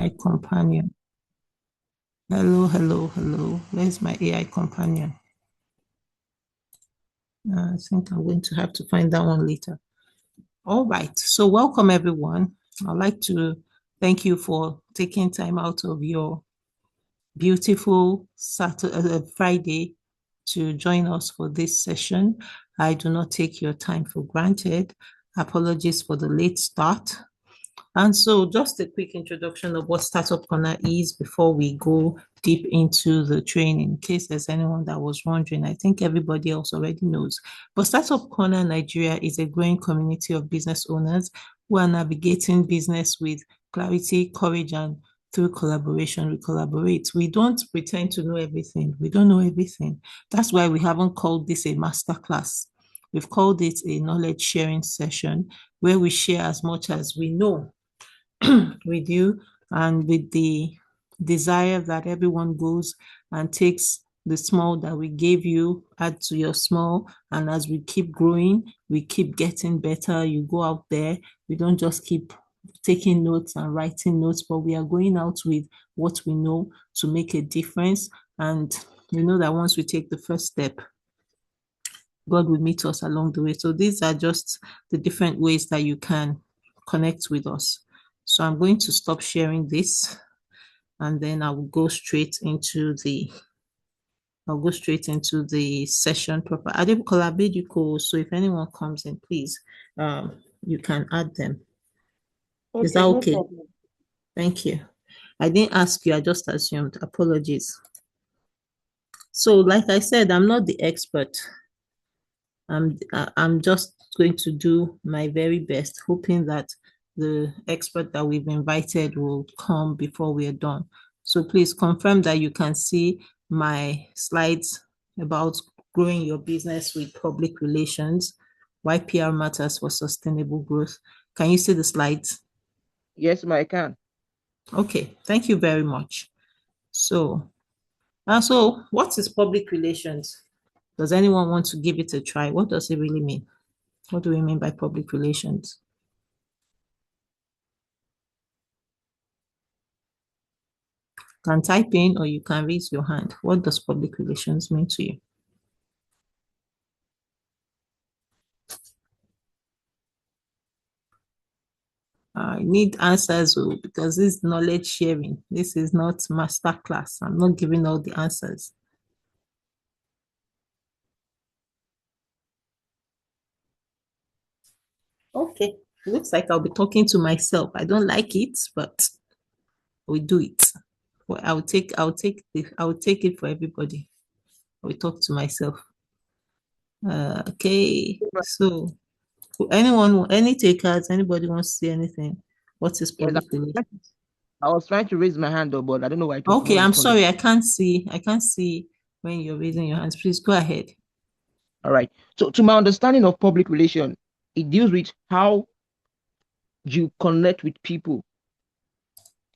AI companion. Hello, hello, hello. Where's my AI companion? I think I'm going to have to find that one later. All right. So, welcome everyone. I'd like to thank you for taking time out of your beautiful Saturday, Friday to join us for this session. I do not take your time for granted. Apologies for the late start. And so just a quick introduction of what Startup Corner is before we go deep into the training, in case there's anyone that was wondering. I think everybody else already knows. But Startup Corner Nigeria is a growing community of business owners who are navigating business with clarity, courage, and through collaboration, we collaborate. We don't pretend to know everything. We don't know everything. That's why we haven't called this a masterclass. We've called it a knowledge sharing session where we share as much as we know with you, and with the desire that everyone goes and takes the small that we gave you, add to your small, and as we keep growing, we keep getting better. You go out there, we don't just keep taking notes and writing notes, but we are going out with what we know to make a difference. And we know that once we take the first step, God will meet us along the way. So these are just the different ways that you can connect with us. So I'm going to stop sharing this, and then I will go straight into the session proper. Adebukola Abejuko, so if anyone comes in, please, you can add them. Is that Okay, no okay? problem. Thank you. I didn't ask you, I just assumed. Apologies. So, like I said, I'm not the expert. I'm just going to do my very best, hoping that the expert that we've invited will come before we are done. So please confirm that you can see my slides about growing your business with public relations, why PR matters for sustainable growth. Can you see the slides? Yes, I can. Okay, thank you very much. So what is public relations? Does anyone want to give it a try? What does it really mean? What do we mean by public relations? You can type in or you can raise your hand. What does public relations mean to you? I need answers because this is knowledge sharing. This is not master class. I'm not giving all the answers. Okay, looks like I'll be talking to myself. I don't like it, but we do it. Well, I'll take it for everybody. I will talk to myself. Okay, so any takers, anybody wants to say anything? What is Yes, public relations? I was trying to raise my hand though, but I don't know why it was Okay, not I'm responding. sorry, I can't see when you're raising your hands. Please go ahead. All right. So, to my understanding of public relation, it deals with how you connect with people.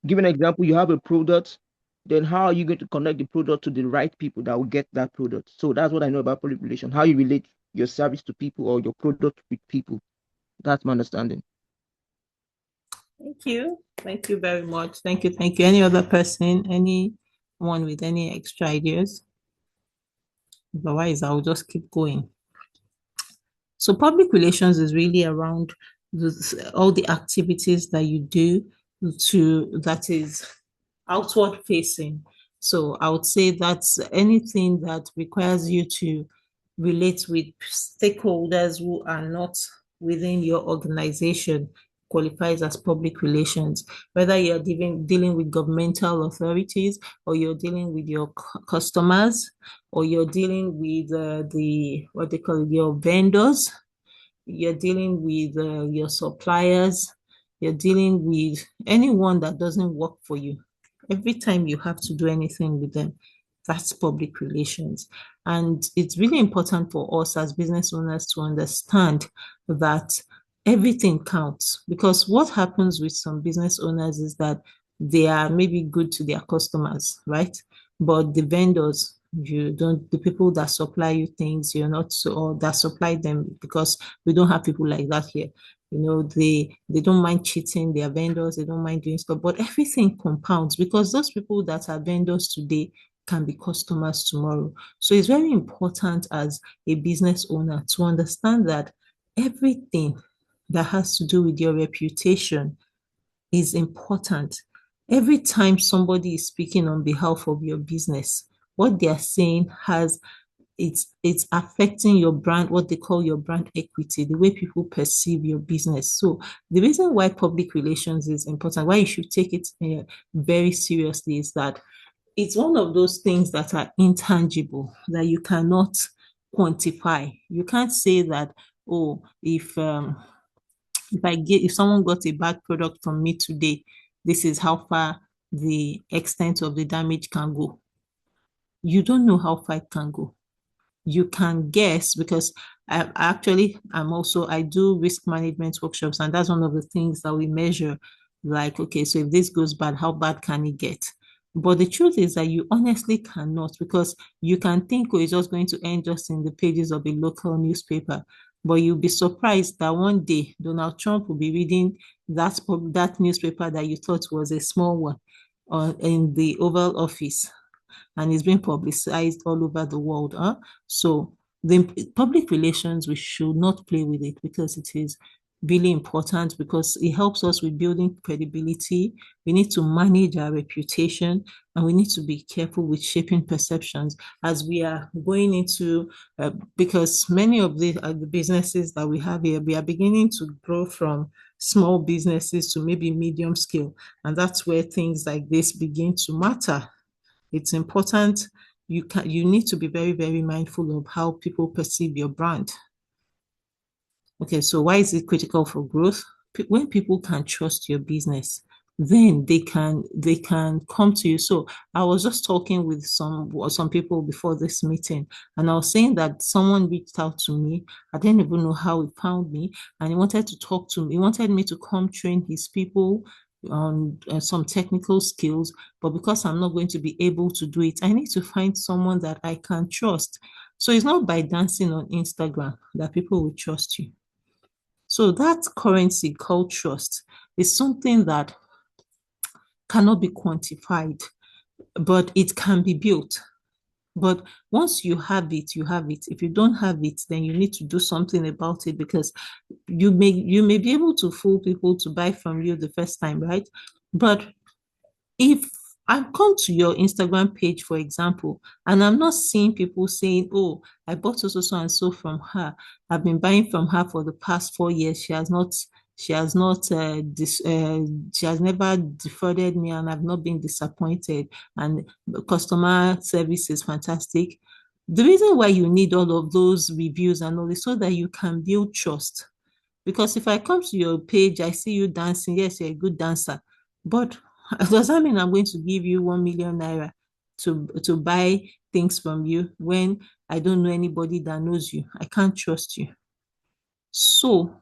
Give an example, you have a product, then how are you going to connect the product to the right people that will get that product? So that's what I know about public relation, how you relate your service to people or your product with people. That's my understanding. Thank you. Thank you very much. Thank you. Thank you. Any other person, anyone with any extra ideas? Otherwise, I'll just keep going. So public relations is really around all the activities that you do that is outward facing. So I would say that's anything that requires you to relate with stakeholders who are not within your organization qualifies as public relations, whether you're dealing with governmental authorities, or you're dealing with your customers, or you're dealing with what they call it, your vendors, you're dealing with your suppliers, you're dealing with anyone that doesn't work for you. Every time you have to do anything with them, that's public relations. And it's really important for us as business owners to understand that everything counts, because what happens with some business owners is that they are maybe good to their customers, right? But the vendors, you don't, the people that supply you things, you're not so, or that supply them, because we don't have people like that here. They don't mind cheating their vendors, they don't mind doing stuff, but everything compounds because those people that are vendors today can be customers tomorrow. So it's very important as a business owner to understand that everything that has to do with your reputation is important. Every time somebody is speaking on behalf of your business, what they are saying has it's affecting your brand, what they call your brand equity, the way people perceive your business. So the reason why public relations is important, why you should take it very seriously, is that it's one of those things that are intangible that you cannot quantify. You can't say that, oh, if someone got a bad product from me today, this is how far the extent of the damage can go. You don't know how far it can go. You can guess because I do risk management workshops, and that's one of the things that we measure. Like, okay, so if this goes bad, how bad can it get? But the truth is that you honestly cannot, because you can think, oh, it's just going to end just in the pages of a local newspaper. But you'll be surprised that one day Donald Trump will be reading that newspaper that you thought was a small one in the Oval Office, and it's being publicized all over the world. So the public relations, we should not play with it because it is really important because it helps us with building credibility. We need to manage our reputation, and we need to be careful with shaping perceptions as we are going into, because many of the businesses that we have here, we are beginning to grow from small businesses to maybe medium scale. And that's where things like this begin to matter. It's important. You need to be very, very mindful of how people perceive your brand. Okay, so why is it critical for growth? When people can trust your business, then they can come to you. So I was just talking with some people before this meeting, and I was saying that someone reached out to me. I didn't even know how he found me, and he wanted to talk to me. He wanted me to come train his people on some technical skills, but because I'm not going to be able to do it, I need to find someone that I can trust. So it's not by dancing on Instagram that people will trust you. So that currency called trust is something that cannot be quantified, but it can be built. But once you have it, you have it. If you don't have it, then you need to do something about it because you may be able to fool people to buy from you the first time, right? But if I come to your Instagram page, for example, and I'm not seeing people saying, oh, I bought so and so from her. I've been buying from her for the past 4 years. She has not, she has never defrauded me, and I've not been disappointed. And the customer service is fantastic. The reason why you need all of those reviews and all is so that you can build trust. Because if I come to your page, I see you dancing. Yes, you're a good dancer. But does that mean I'm going to give you 1 million naira to buy things from you when I don't know anybody that knows you? I can't trust you. So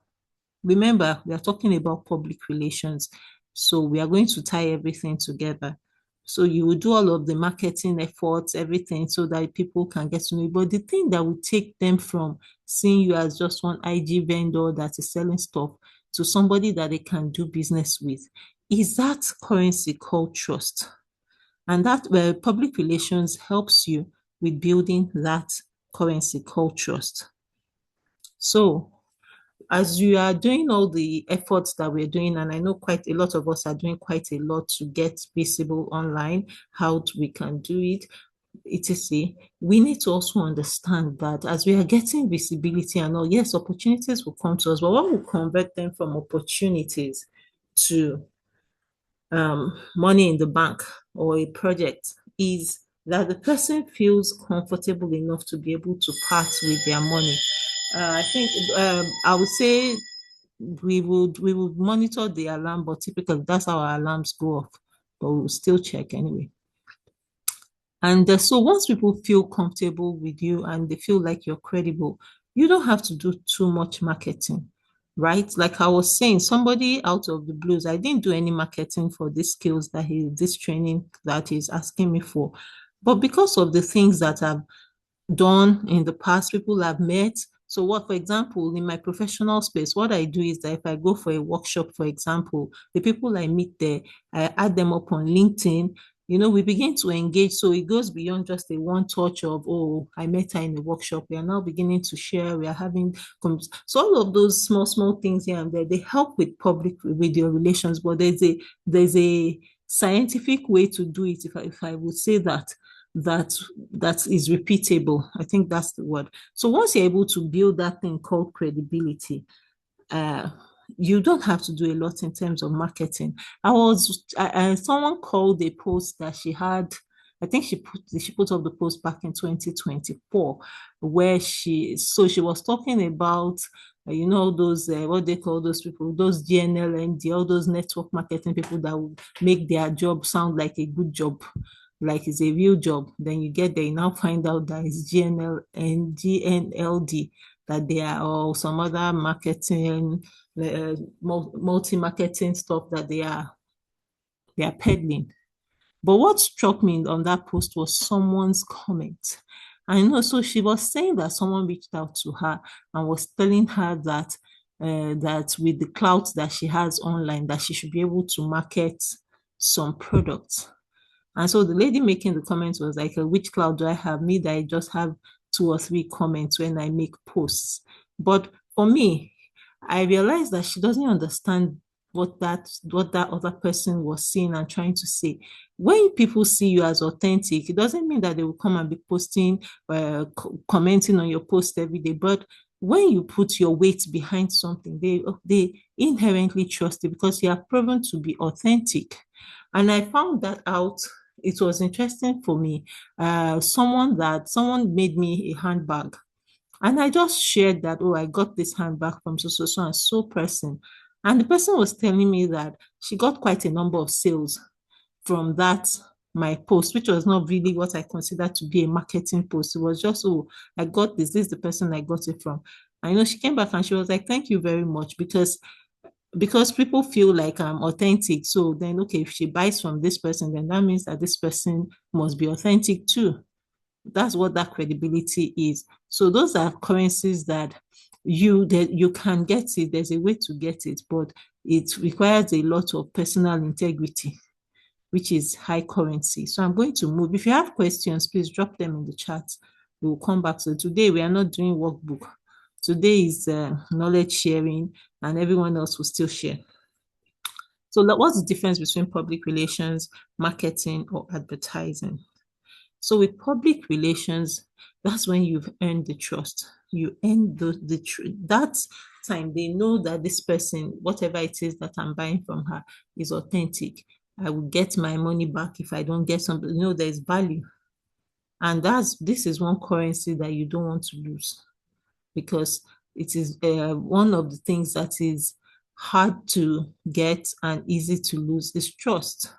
remember, we are talking about public relations. So we are going to tie everything together. So you will do all of the marketing efforts, everything, so that people can get to know you. But the thing that will take them from seeing you as just one IG vendor that is selling stuff to somebody that they can do business with is that currency called trust. And that public relations helps you with building that currency called trust. So as you are doing all the efforts that we're doing, and I know quite a lot of us are doing quite a lot to get visible online, we can do it, etc. We need to also understand that as we are getting visibility and all, yes, opportunities will come to us, but what will convert them from opportunities to money in the bank or a project is that the person feels comfortable enough to be able to part with their money. I think I would say we would monitor the alarm, but typically that's how our alarms go off. But we'll still check anyway. And so once people feel comfortable with you and they feel like you're credible, you don't have to do too much marketing, right? Like I was saying, somebody out of the blues, I didn't do any marketing for these skills this training that he's asking me for. But because of the things that I've done in the past, people I've met, So what, for example, in my professional space, what I do is that if I go for a workshop, for example, the people I meet there, I add them up on LinkedIn. We begin to engage. So it goes beyond just a one touch of, oh, I met her in a workshop. We are now beginning to share. We are having, so all of those small, small things here and there, they help with your relations. But there's a scientific way to do it. If I would say that that is repeatable. I think that's the word. So once you're able to build that thing called credibility, uh, you don't have to do a lot in terms of marketing. Someone called a post that she had. I think she put up the post back in 2024, where she was talking about those what they call those people, those GNLND, all those network marketing people that will make their job sound like a good job, like it's a real job. Then you get there, you now find out that it's GNL and GNLD, that they are all some other marketing, multi-marketing stuff that they are peddling. But what struck me on that post was someone's comment. I know, so she was saying that someone reached out to her and was telling her that with the clout that she has online, that she should be able to market some products. And so the lady making the comments was like, which cloud do I have? Me, that I just have two or three comments when I make posts. But for me, I realized that she doesn't understand what that other person was saying and trying to say. When people see you as authentic, it doesn't mean that they will come and be posting, commenting on your post every day. But when you put your weight behind something, they inherently trust it because you have proven to be authentic. And I found that out. It was interesting for me. Someone made me a handbag, and I just shared that, oh, I got this handbag from so so so and so person. And the person was telling me that she got quite a number of sales from that my post, which was not really what I consider to be a marketing post. It was just, oh, I got this. This is the person I got it from. I know she came back and she was like, thank you very much, because people feel like I'm authentic. So then, okay, if she buys from this person, then that means that this person must be authentic too. That's what that credibility is. So those are currencies that you can get it. There's a way to get it, but it requires a lot of personal integrity, which is high currency. So I'm going to move. If you have questions, please drop them in the chat. We will come back to it. Today. We are not doing workbook. Today is knowledge sharing, and everyone else will still share. So what's the difference between public relations, marketing, or advertising? So with public relations, that's when you've earned the trust. You earn that time. They know that this person, whatever it is that I'm buying from her, is authentic. I will get my money back if I don't get something. There's value. And this is one currency that you don't want to lose, because it is one of the things that is hard to get and easy to lose is trust.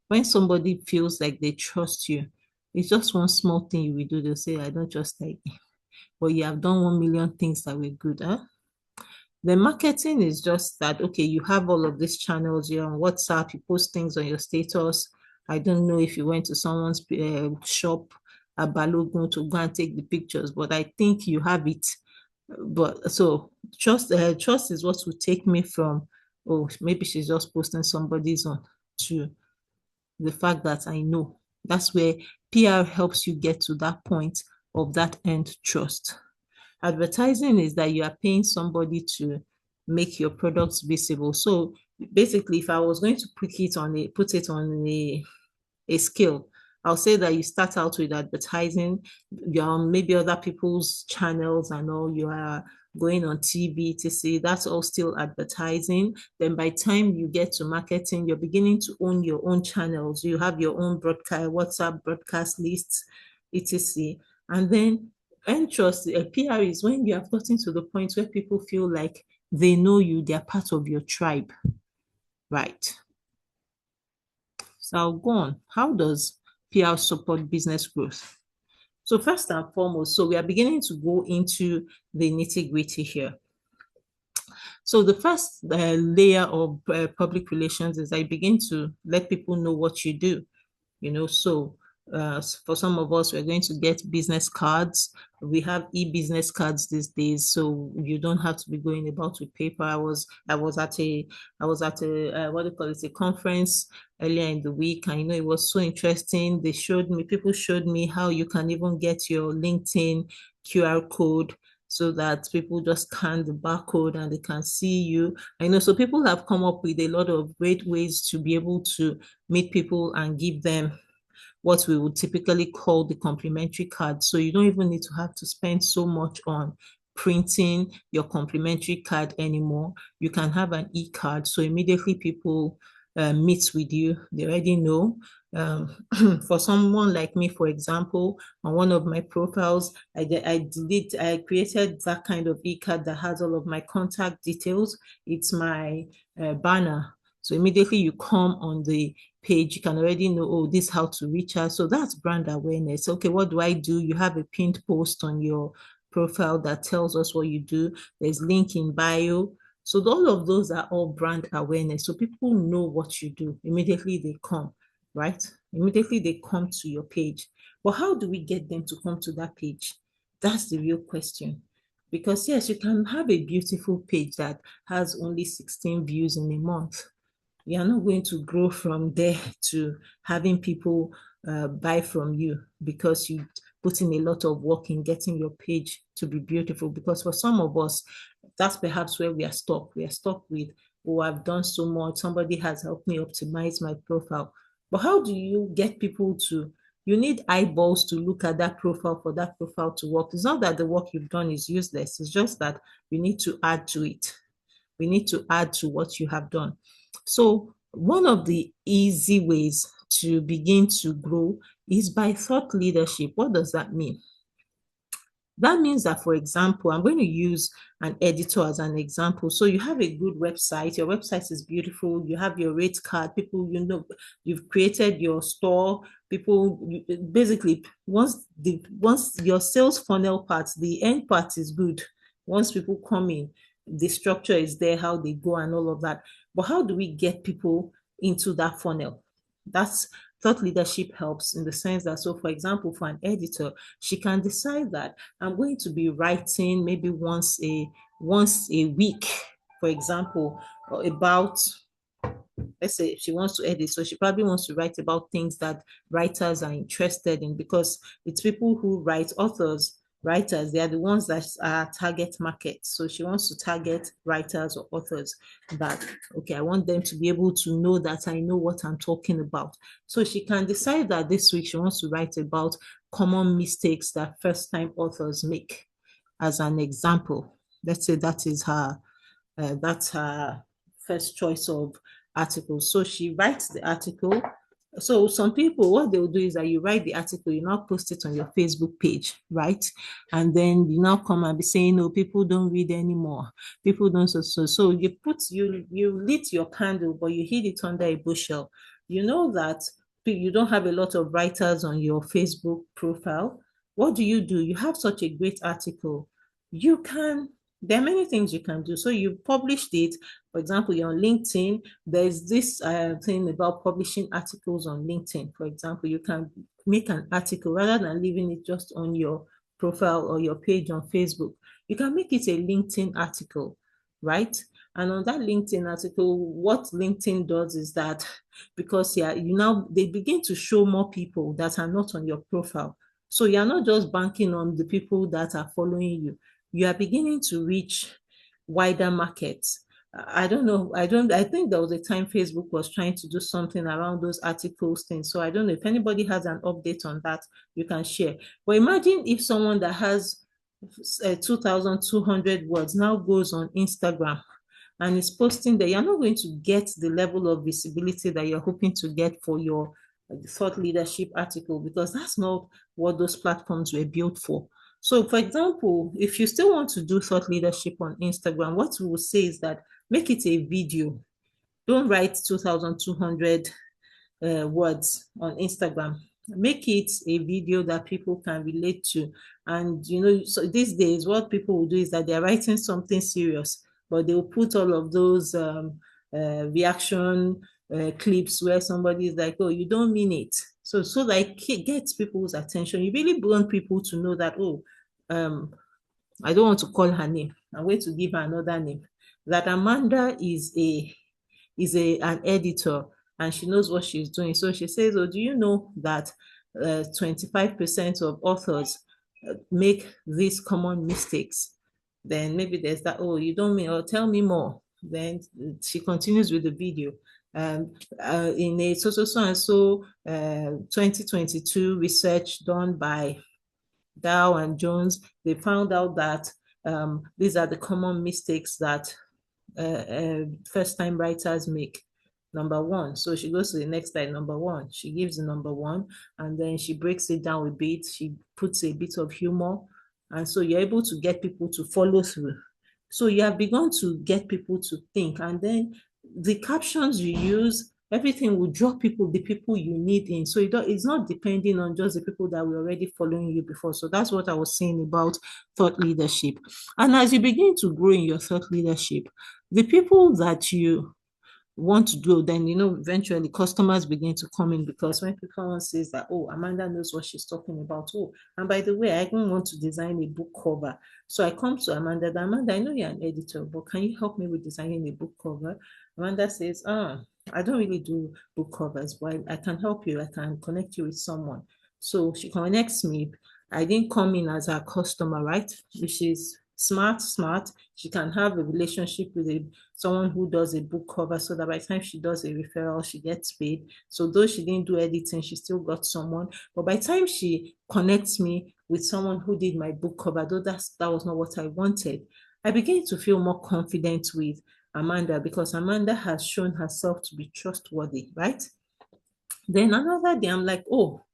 When somebody feels like they trust you, it's just one small thing you will do. They'll say, I don't trust like you. But you have done 1 million things that were good. Huh? The marketing is just that, okay, you have all of these channels, you're on WhatsApp, you post things on your status. I don't know if you went to someone's shop at Balogun to go and take the pictures, but I think you have it. But so trust is what will take me from, oh, maybe she's just posting somebody's on, to the fact that I know. That's where PR helps you get to that point of that end trust. Advertising is that you are paying somebody to make your products visible. So basically, if I was going to put it on a scale, I'll say that you start out with advertising, you're on maybe other people's channels and all, you are going on TV to see, that's all still advertising. Then by the time you get to marketing, you're beginning to own your own channels. You have your own broadcast, WhatsApp broadcast lists, etc. And then trust, PR is when you have gotten to the point where people feel like they know you, they're part of your tribe, right? So I'll go on. How does PR support business growth? So first and foremost, so we are beginning to go into the nitty-gritty here. So the first layer of public relations is I begin to let people know what you do. So For some of us, we're going to get business cards. We have e-business cards these days, so you don't have to be going about with paper. I was at a what do you call it, a conference earlier in the week, and it was so interesting. People showed me how you can even get your LinkedIn QR code so that people just scan the barcode and they can see you. I know, so people have come up with a lot of great ways to be able to meet people and give them what we would typically call the complimentary card. So you don't even need to have to spend so much on printing your complimentary card anymore. You can have an e-card. So immediately people meet with you, they already know. Um, for someone like me, for example, on one of my profiles, I created that kind of e-card that has all of my contact details. It's my banner. So immediately you come on the page, you can already know, oh, this is how to reach us. So that's brand awareness. Okay, what do I do? You have a pinned post on your profile that tells us what you do. There's link in bio. So all of those are all brand awareness. So people know what you do. Immediately they come, right? Immediately they come to your page. But how do we get them to come to that page? That's the real question. Because yes, you can have a beautiful page that has only 16 views in a month. You are not going to grow from there to having people buy from you because you put in a lot of work in getting your page to be beautiful. Because for some of us, that's perhaps where we are stuck. We are stuck with, oh, I've done so much. Somebody has helped me optimize my profile. But how do you get people to? You need eyeballs to look at that profile for that profile to work. It's not that the work you've done is useless. It's just that you need to add to it. We need to add to what you have done. So one of the easy ways to begin to grow is by thought leadership. What does that mean? That means that, for example, I'm going to use an editor as an example. So you have a good website, your website is beautiful, you have your rate card, people, you've created your store, people, basically, once your sales funnel part, the end part is good. Once people come in, the structure is there, how they go and all of that. But how do we get people into that funnel? That's thought leadership helps in the sense that, so for example, for an editor, she can decide that I'm going to be writing maybe once a week, for example, about, let's say she wants to edit, so she probably wants to write about things that writers are interested in, because it's people who write, writers, they are the ones that are target market. So she wants to target writers or authors that, okay, I want them to be able to know that I know what I'm talking about. So she can decide that this week she wants to write about common mistakes that first time authors make, as an example. Let's say that's her first choice of articles. So she writes the article. So some people, what they'll do is that you write the article, you now post it on your Facebook page, right? And then you now come and be saying, no, people don't read anymore. People don't so you lit your candle, but you hid it under a bushel. You know that you don't have a lot of writers on your Facebook profile. What do? You have such a great article. You can There are many things you can do. So you published it. For example, you're on LinkedIn. There's this thing about publishing articles on LinkedIn. For example, you can make an article rather than leaving it just on your profile or your page on Facebook. You can make it a LinkedIn article, right? And on that LinkedIn article, what LinkedIn does is that, because they begin to show more people that are not on your profile. So you're not just banking on the people that are following you. You are beginning to reach wider markets. I don't know. I think there was a time Facebook was trying to do something around those articles things. So I don't know if anybody has an update on that, you can share. But imagine if someone that has 2,200 words now goes on Instagram and is posting there, you're not going to get the level of visibility that you're hoping to get for your thought leadership article, because that's not what those platforms were built for. So, for example, if you still want to do thought leadership on Instagram, what we will say is that make it a video. Don't write 2,200 words on Instagram. Make it a video that people can relate to. And, so these days, what people will do is that they're writing something serious, but they'll put all of those reaction clips where somebody is like, oh, you don't mean it. So like it gets people's attention. You really want people to know that, oh, um, I don't want to call her name. I'm going to give her another name. That Amanda is an editor and she knows what she's doing. So she says, oh, do you know that 25% of authors make these common mistakes? Then maybe there's that, oh, you don't mean, or tell me more. Then she continues with the video. In a so and so 2022 research done by Dow and Jones, they found out that these are the common mistakes that first time writers make. Number one. So she goes to the next slide, number one. She gives the number one and then she breaks it down a bit. She puts a bit of humor. And so you're able to get people to follow through. So you have begun to get people to think. And then the captions you use, everything will draw people, the people you need in. So it's not depending on just the people that were already following you before. So that's what I was saying about thought leadership. And as you begin to grow in your thought leadership, the people that you want to do, then eventually customers begin to come in because when people says that, oh, Amanda knows what she's talking about. Oh, and by the way, I even want to design a book cover. So I come to Amanda, Amanda, I know you're an editor, but can you help me with designing a book cover? Amanda says, I don't really do book covers, but I can help you. I can connect you with someone. So she connects me. I didn't come in as her customer, right? Which is smart. She can have a relationship with someone who does a book cover so that by the time she does a referral, she gets paid. So though she didn't do editing, she still got someone. But by the time she connects me with someone who did my book cover, though that was not what I wanted, I began to feel more confident with Amanda because Amanda has shown herself to be trustworthy, right? Then another day, I'm like, oh,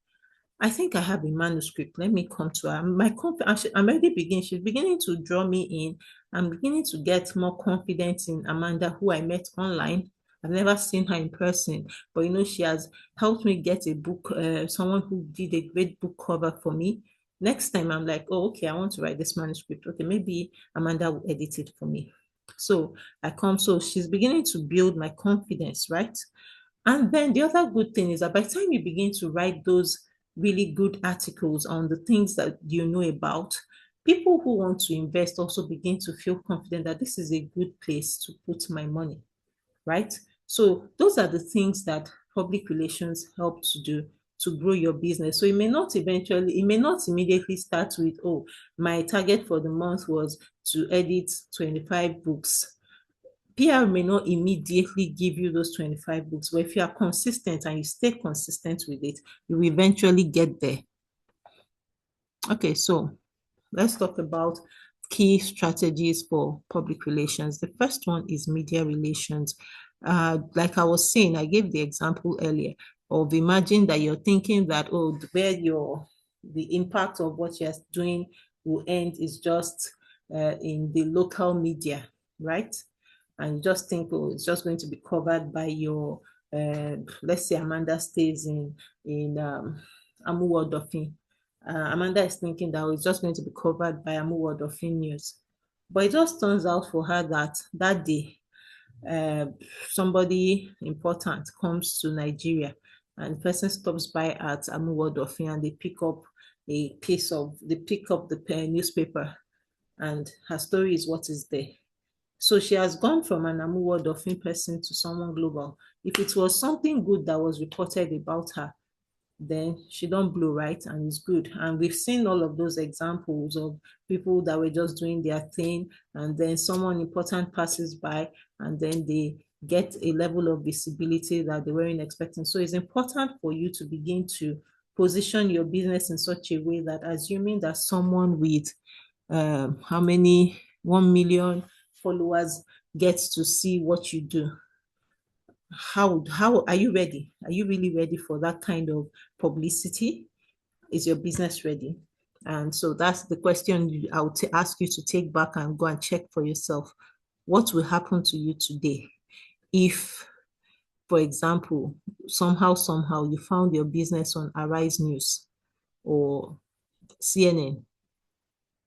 I think I have a manuscript. Let me come to her. I'm already beginning. She's beginning to draw me in. I'm beginning to get more confidence in Amanda, who I met online. I've never seen her in person, but she has helped me get a book. Someone who did a great book cover for me. Next time, I'm like, oh, okay, I want to write this manuscript. Okay, maybe Amanda will edit it for me. So I come. So she's beginning to build my confidence, right? And then the other good thing is that by the time you begin to write those really good articles on the things that you know about, people who want to invest also begin to feel confident that this is a good place to put my money, right? So those are the things that public relations help to do to grow your business. So it may not immediately start with, oh, my target for the month was to edit 25 books. PR may not immediately give you those 25 books, but if you are consistent and you stay consistent with it, you will eventually get there. Okay, so let's talk about key strategies for public relations. The first one is media relations. Like I was saying, I gave the example earlier of imagine that you're thinking that, oh, where the impact of what you're doing will end is just in the local media, right? And you just think, oh, it's just going to be covered by your, let's say Amanda stays in Amuwodofin. Amanda is thinking that it's just going to be covered by Amuwodofin News. But it just turns out for her that that day, uh, somebody important comes to Nigeria and the person stops by at Amuwodofin and they pick up the newspaper and her story is what is there. So she has gone from an Amuwo Dolphin person to someone global. If it was something good that was reported about her, then she don't blow, right, and it's good. And we've seen all of those examples of people that were just doing their thing and then someone important passes by and then they get a level of visibility that they weren't expecting. So it's important for you to begin to position your business in such a way that assuming that someone with how many 1 million followers gets to see what you do. How are you ready? Are you really ready for that kind of publicity? Is your business ready? And so that's the question I would ask you to take back and go and check for yourself. What will happen to you today if, for example, somehow you found your business on Arise News or CNN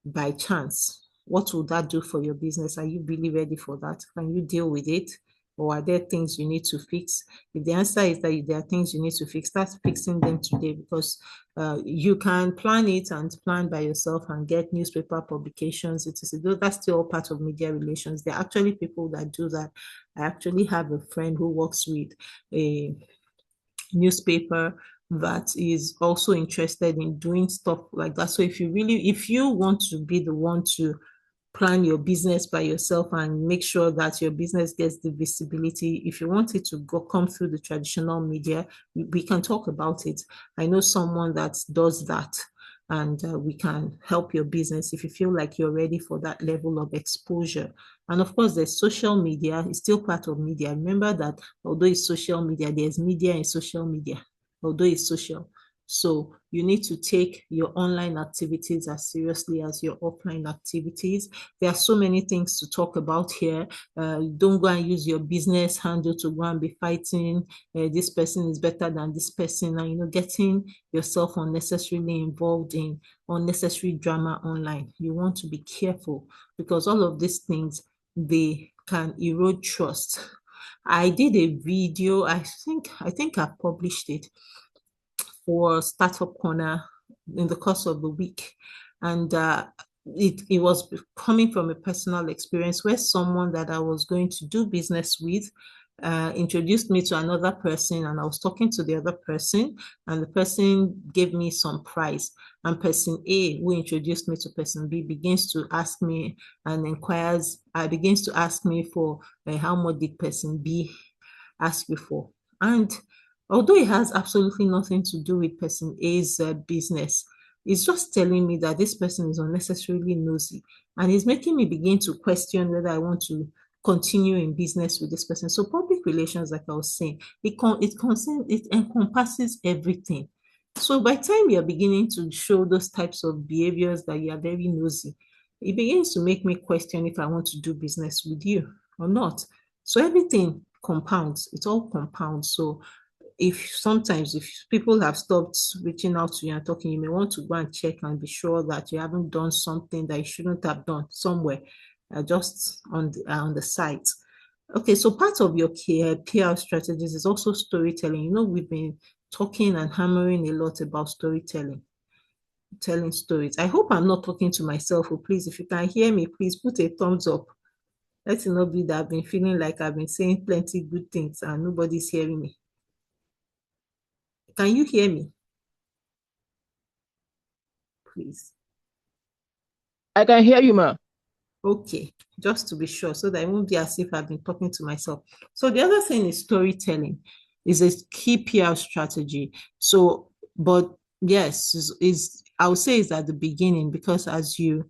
by chance? What will that do for your business? Are you really ready for that? Can you deal with it? or are there things you need to fix? If the answer is that there are things you need to fix, start fixing them today, because you can plan it and plan by yourself and get newspaper publications. It is that's still part of media relations. There are actually people that do that. I actually have a friend who works with a newspaper that is also interested in doing stuff like that. So if you want to be the one to plan your business by yourself and make sure that your business gets the visibility, if you want it to come through the traditional media, we can talk about it. I know someone that does that, and we can help your business if you feel like you're ready for that level of exposure. And of course, there's social media. It's still part of media. Remember that although it's social media, there's media in social media, although it's social. So you need to take your online activities as seriously as your offline activities. There are so many things to talk about here. Don't go and use your business handle to go and be fighting. This person is better than this person, and getting yourself unnecessarily involved in unnecessary drama online. You want to be careful, because all of these things, they can erode trust. I did a video. I think I published it for Startup Corner in the course of the week. And it was coming from a personal experience where someone that I was going to do business with introduced me to another person, and I was talking to the other person, and the person gave me some price. And person A, who introduced me to person B, begins to ask me and begins to ask me for how much did person B ask you for. And although it has absolutely nothing to do with person A's business, it's just telling me that this person is unnecessarily nosy, and it's making me begin to question whether I want to continue in business with this person. So public relations, like I was saying, it encompasses everything. So by the time you're beginning to show those types of behaviors that you are very nosy, it begins to make me question if I want to do business with you or not. So everything compounds, it all compounds. So if people have stopped reaching out to you and talking, you may want to go and check and be sure that you haven't done something that you shouldn't have done somewhere, just on the site. Okay, so part of your PR strategies is also storytelling. We've been talking and hammering a lot about storytelling, telling stories. I hope I'm not talking to myself. Oh, please, if you can hear me, please put a thumbs up. Let it not be that I've been feeling like I've been saying plenty good things and nobody's hearing me. Can you hear me, please? I can hear you, ma. Okay, just to be sure, so that it won't be as if I've been talking to myself. So the other thing is storytelling is a key PR strategy. So, but yes, is I would say is at the beginning, because as you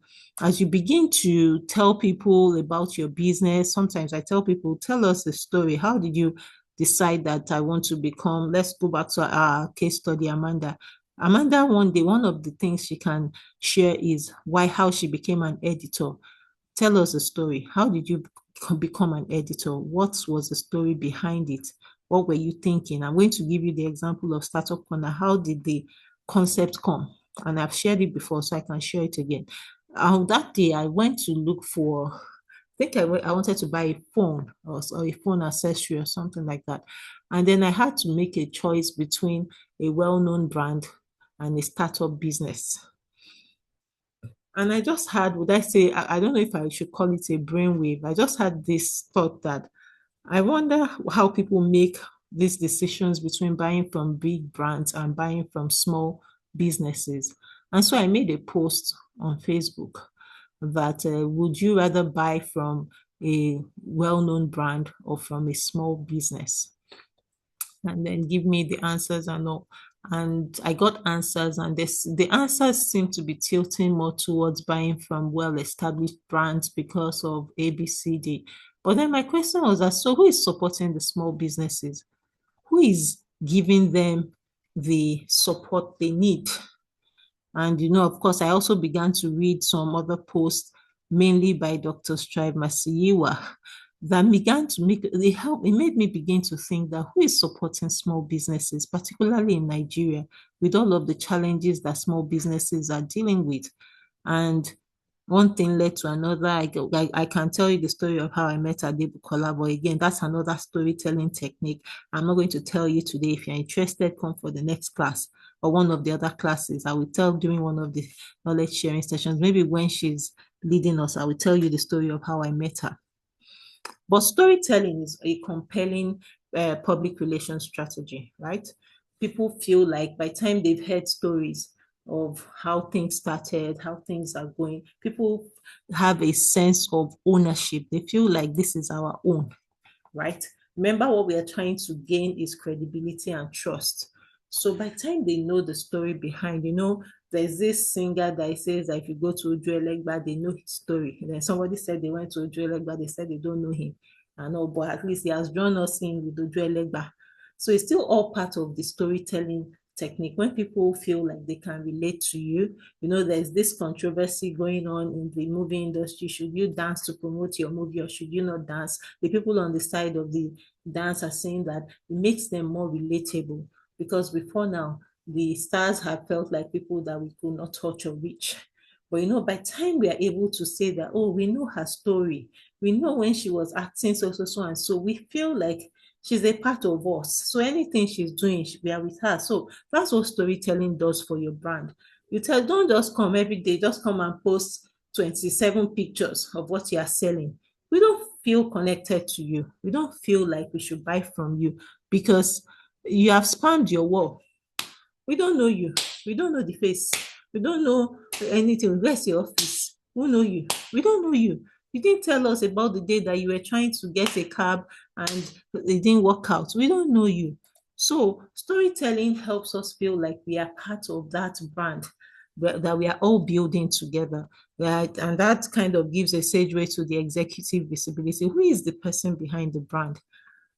begin to tell people about your business, sometimes I tell people, tell us a story. How did you decide that I want to become? Let's go back to our case study, Amanda. Amanda, one day, one of the things she can share is how she became an editor. Tell us a story. How did you become an editor? What was the story behind it? What were you thinking? I'm going to give you the example of Startup Corner. How did the concept come? And I've shared it before, so I can share it again. That day, I went to look for, I think I wanted to buy a phone, or a phone accessory or something like that. And then I had to make a choice between a well-known brand and a startup business. And I just had, would I say, I don't know if I should call it a brainwave. I just had this thought that I wonder how people make these decisions between buying from big brands and buying from small businesses. And so I made a post on Facebook that would you rather buy from a well-known brand or from a small business? And then give me the answers and all. And I got answers, and the answers seem to be tilting more towards buying from well-established brands because of ABCD. But then my question was that, so who is supporting the small businesses? Who is giving them the support they need? And of course, I also began to read some other posts, mainly by Dr. Strive Masiyiwa, that began to it made me begin to think that who is supporting small businesses, particularly in Nigeria, with all of the challenges that small businesses are dealing with. And one thing led to another. I can tell you the story of how I met Adebukola, but again, that's another storytelling technique. I'm not going to tell you today. If you're interested, come for the next class or one of the other classes. I will tell during one of the knowledge sharing sessions, maybe when she's leading us, I will tell you the story of how I met her. But storytelling is a compelling public relations strategy, right? People feel like by the time they've heard stories of how things started, how things are going, people have a sense of ownership. They feel like this is our own, right? Remember, what we are trying to gain is credibility and trust. So by the time they know the story behind, there's this singer that says that if you go to Ojo Elegba, they know his story. And then somebody said they went to Ojo Elegba, they said they don't know him. I know, but at least he has drawn us in with Ojo Elegba. So it's still all part of the storytelling technique. When people feel like they can relate to you, there's this controversy going on in the movie industry. Should you dance to promote your movie or should you not dance? The people on the side of the dance are saying that it makes them more relatable because before now, the stars have felt like people that we could not touch or reach. But by the time we are able to say that, oh, we know her story, we know when she was acting so and so, we feel like she's a part of us. So anything she's doing, we are with her. So that's what storytelling does for your brand. Don't just come every day, just come and post 27 pictures of what you are selling. We don't feel connected to you. We don't feel like we should buy from you because you have spammed your wall. We don't know you. We don't know the face. We don't know anything. Where's your office? Who know you? We don't know you. You didn't tell us about the day that you were trying to get a cab and it didn't work out. We don't know you. So storytelling helps us feel like we are part of that brand that we are all building together. Right? And that kind of gives a sage way to the executive visibility. Who is the person behind the brand?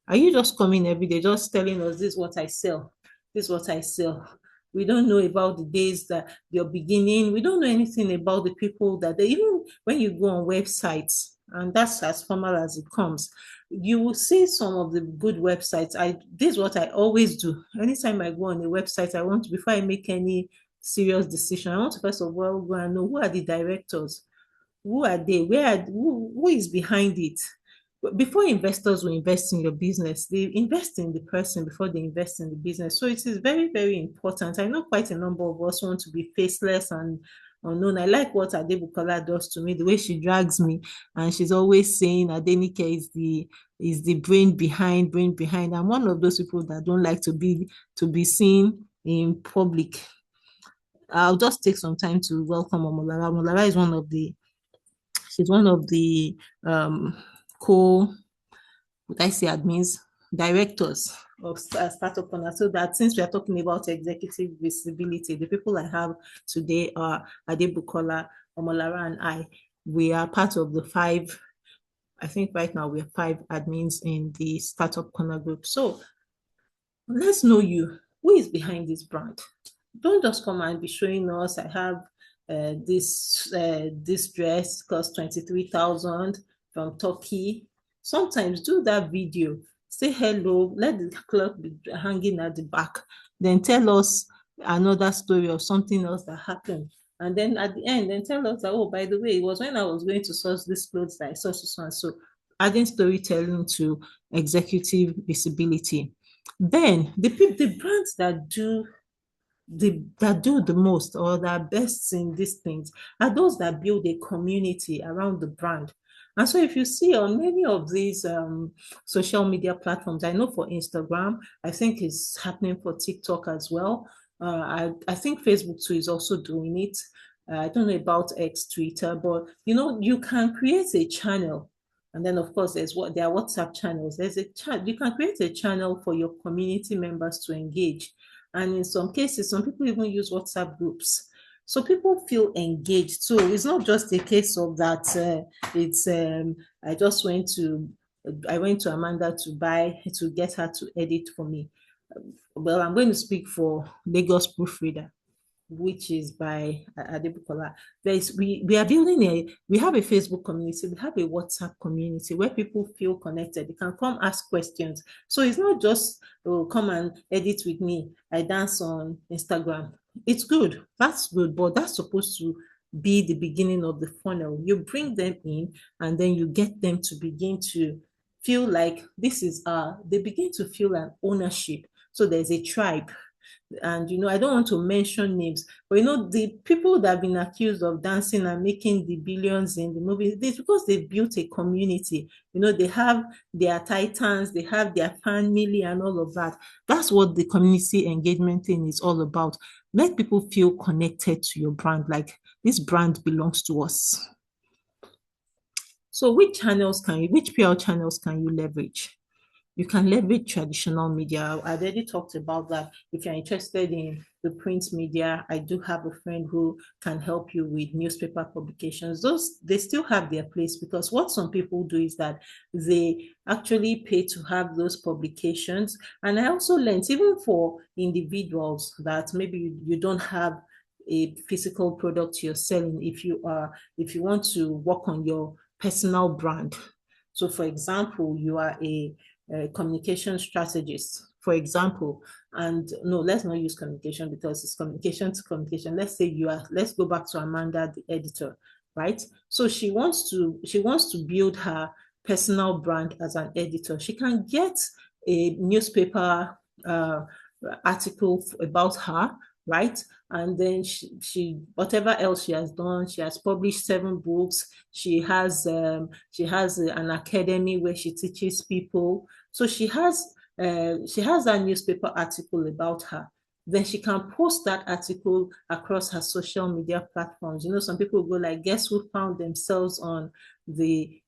Are you just coming every day, just telling us this is what I sell? This is what I sell. We don't know about the days that you're beginning. We don't know anything about the people that even when you go on websites, and that's as formal as it comes, you will see some of the good websites. This is what I always do. Anytime I go on a website, I want to, before I make any serious decision, I want to first of all go and know who are the directors, who are they, who is behind it. Before investors will invest in your business, they invest in the person before they invest in the business. So it is very, very important. I know quite a number of us want to be faceless and unknown. I like what Adebukola does to me, the way she drags me, and she's always saying Adenike is the brain behind. I'm one of those people that don't like to be seen in public. I'll just take some time to welcome Omolara. Omolara is she's one of the um, co would I say admins, directors of Startup Corner. So that since we are talking about executive visibility, the people I have today are Adebukola, Omolara, and I. We are part of the five. I think right now we are five admins in the Startup Corner group. So let's know you. Who is behind this brand? Don't just come and be showing us. I have this dress cost 23,000 from Turkey. Sometimes do that video. Say hello. Let the clock be hanging at the back. Then tell us another story of something else that happened. And then at the end, then tell us that, oh, by the way, it was when I was going to source this clothes that I saw so and so. Adding storytelling to executive visibility. Then the brands that do the most or that are best in these things are those that build a community around the brand. And so if you see on many of these social media platforms, I know for Instagram, I think it's happening for TikTok as well. I think Facebook too is also doing it. I don't know about X, Twitter, but you can create a channel. And then, of course, there are WhatsApp channels. There's a chat. You can create a channel for your community members to engage. And in some cases, some people even use WhatsApp groups. So people feel engaged. So it's not just a case of that. It's I went to Amanda to get her to edit for me. Well, I'm going to speak for Lagos Proofreader, which is by Adebukola. We are building we have a Facebook community, we have a WhatsApp community where people feel connected. They can come ask questions. So it's not just, oh, come and edit with me. I dance on Instagram. It's good. That's good, but that's supposed to be the beginning of the funnel. You bring them in and then you get them to begin to feel like this is they begin to feel an ownership. So there's a tribe. And I don't want to mention names, but the people that have been accused of dancing and making the billions in the movie, it's because they built a community. They have their titans, they have their family and all of that. That's what the community engagement thing is all about. Let people feel connected to your brand, like this brand belongs to us. So which PR channels can you leverage? You can leverage traditional media. I already talked about that. If you're interested in the print media, I do have a friend who can help you with newspaper publications. Those, they still have their place, because what some people do is that they actually pay to have those publications. And I also learned, even for individuals, that maybe you don't have a physical product you're selling, if you want to work on your personal brand. So for example, you are a communication strategist, for example. And no, let's not use communication, because it's communication to communication. Let's go back to Amanda, the editor, right? So she wants to build her personal brand as an editor. She can get a newspaper uh, article about her, right? And then she whatever else she has done, she has published 7 books. She has an academy where she teaches people. So she has a newspaper article about her. Then she can post that article across her social media platforms. Some people go like, guess who found themselves on the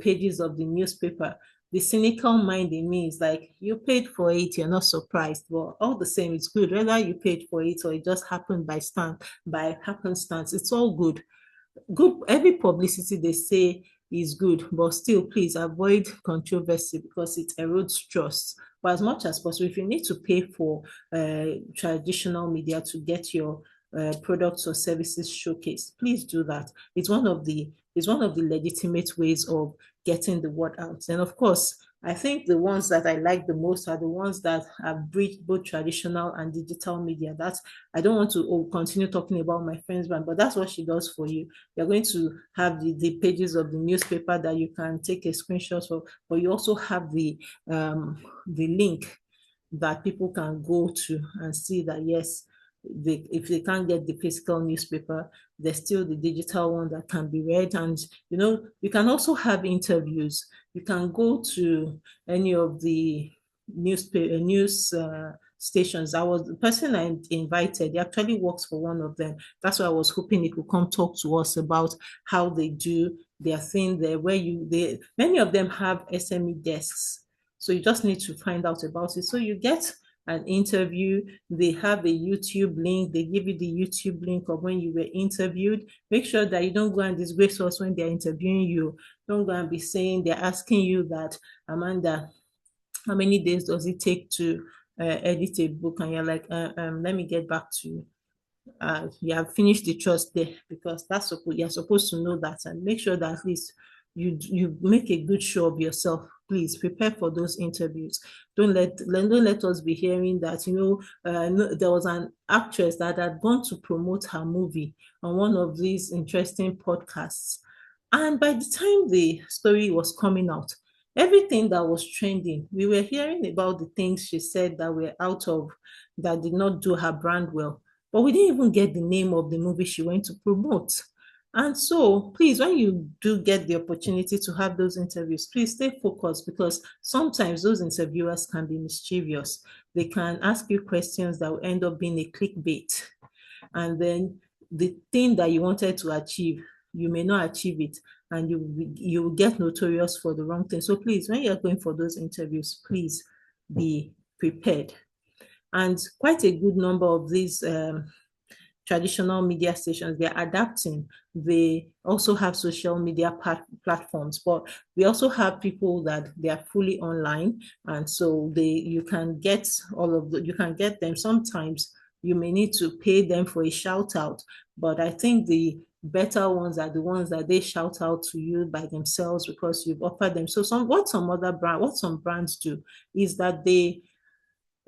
pages of the newspaper? The cynical mind in me is like, you paid for it, you're not surprised. But all the same, it's good. Whether you paid for it or it just happened by happenstance, it's all good. Every publicity they say is good, but still, please avoid controversy, because it erodes trust. But as much as possible, if you need to pay for traditional media to get your products or services showcased, please do that. It's one of the legitimate ways of getting the word out. And of course, I think the ones that I like the most are the ones that have bridged both traditional and digital media. That's I don't want to continue talking about my friend's brand, but that's what she does for you. You're going to have the pages of the newspaper that you can take a screenshot of, but you also have the link that people can go to and see that, yes, if they can't get the physical newspaper, there's still the digital one that can be read. And you can also have interviews. You can go to any of the news stations. I was the person I invited. He actually works for one of them. That's why I was hoping he could come talk to us about how they do their thing there. Many of them have SME desks, so you just need to find out about it. So you get an interview. They have a YouTube link. They give you the YouTube link of when you were interviewed. Make sure that you don't go and disgrace us when they're interviewing you. Don't go and be saying they're asking you that, Amanda, how many days does it take to edit a book? And you're like, let me get back to you. You have finished the trust there, because you're supposed to know that, and make sure that at least you make a good show of yourself. Please prepare for those interviews. Don't let us be hearing that there was an actress that had gone to promote her movie on one of these interesting podcasts, and by the time the story was coming out, everything that was trending, we were hearing about the things she said that did not do her brand well, but we didn't even get the name of the movie she went to promote. And so, please, when you do get the opportunity to have those interviews, please stay focused, because sometimes those interviewers can be mischievous. They can ask you questions that will end up being a clickbait. And then the thing that you wanted to achieve, you may not achieve it, and you will get notorious for the wrong thing. So please, when you're going for those interviews, please be prepared. And quite a good number of these traditional media stations, they're adapting. They also have social media platforms, but we also have people that they are fully online, and so you can get them. Sometimes you may need to pay them for a shout out, but I think the better ones are the ones that they shout out to you by themselves because you've offered them. So some brands do is that